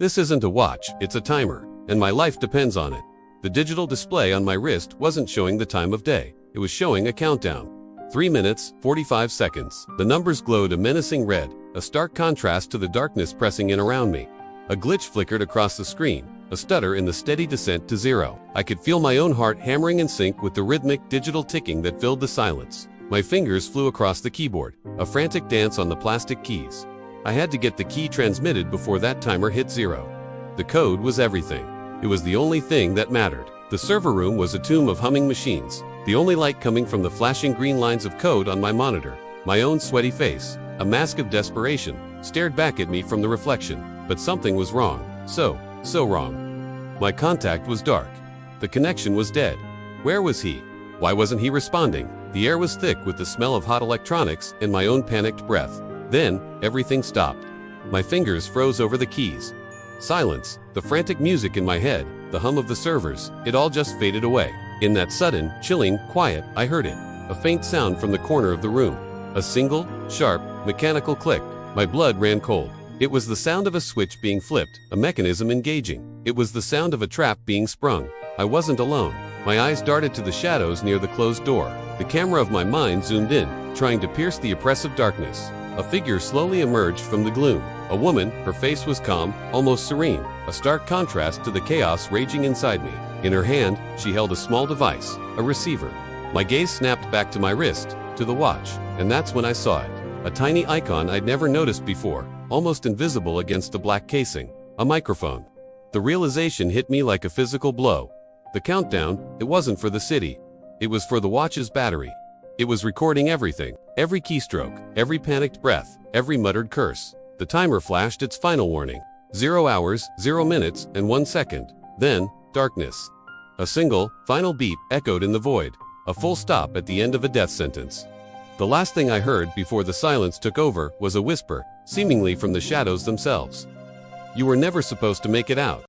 This isn't a watch, it's a timer, and my life depends on it. The digital display on my wrist wasn't showing the time of day. It was showing a countdown. 3 minutes, 45 seconds. The numbers glowed a menacing red, a stark contrast to the darkness pressing in around me. A glitch flickered across the screen, a stutter in the steady descent to zero. I could feel my own heart hammering in sync with the rhythmic digital ticking that filled the silence. My fingers flew across the keyboard, a frantic dance on the plastic keys. I had to get the key transmitted before that timer hit zero. The code was everything. It was the only thing that mattered. The server room was a tomb of humming machines, the only light coming from the flashing green lines of code on my monitor. My own sweaty face, a mask of desperation, stared back at me from the reflection, but something was wrong. So wrong. My contact was dark. The connection was dead. Where was he? Why wasn't he responding? The air was thick with the smell of hot electronics and my own panicked breath. Then, everything stopped. My fingers froze over the keys. Silence, the frantic music in my head, the hum of the servers, it all just faded away. In that sudden, chilling quiet, I heard it. A faint sound from the corner of the room. A single, sharp, mechanical click. My blood ran cold. It was the sound of a switch being flipped, a mechanism engaging. It was the sound of a trap being sprung. I wasn't alone. My eyes darted to the shadows near the closed door. The camera of my mind zoomed in, trying to pierce the oppressive darkness. A figure slowly emerged from the gloom. A woman, her face was calm, almost serene, a stark contrast to the chaos raging inside me. In her hand, she held a small device, a receiver. My gaze snapped back to my wrist, to the watch, and that's when I saw it. A tiny icon I'd never noticed before, almost invisible against the black casing. A microphone. The realization hit me like a physical blow. The countdown, it wasn't for the city. It was for the watch's battery. It was recording everything, every keystroke, every panicked breath, every muttered curse. The timer flashed its final warning. 0 hours, 0 minutes, and 1 second. Then, darkness. A single, final beep echoed in the void. A full stop at the end of a death sentence. The last thing I heard before the silence took over was a whisper, seemingly from the shadows themselves. You were never supposed to make it out.